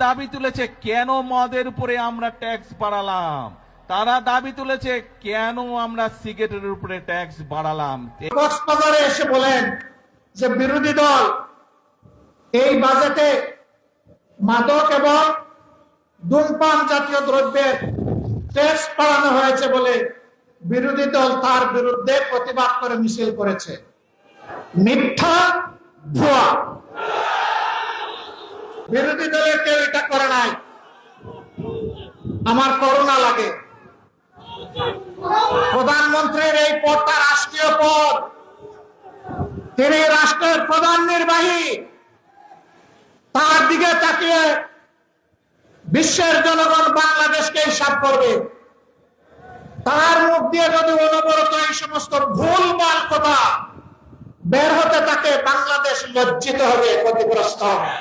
দাবি তুলেছে কেন মদের উপরে আমরা ট্যাক্স বাড়ালাম, তারা দাবি তুলেছে কেন আমরা সিগারেটের উপরে ট্যাক্স বাড়ালাম। কক্সবাজারে এসে বলেন যে বিরোধী দল এই বাজেটে মাদক এবং ধূমপান জাতীয় দ্রব্যের ট্যাক্স বাড়ানো হয়েছে বলে বিরোধী দল তার বিরুদ্ধে প্রতিবাদ করে মিছিল করেছে। মিথ্যা, ভুয়া। বিরোধী দলের কেউ এটা করে নাই। আমার করুণা লাগে। প্রধানমন্ত্রীর এই পদটা রাষ্ট্রীয় পদ, তিনি রাষ্ট্রের প্রধান নির্বাহী। তার দিকে তাকিয়ে বিশ্বের জনগণ বাংলাদেশকে হিসাব করবে। তার মুখ দিয়ে যদি অনবরত এই সমস্ত ভুলভাল কথা বের হতে থাকে, বাংলাদেশ লজ্জিত হবে, ক্ষতিগ্রস্ত হবে।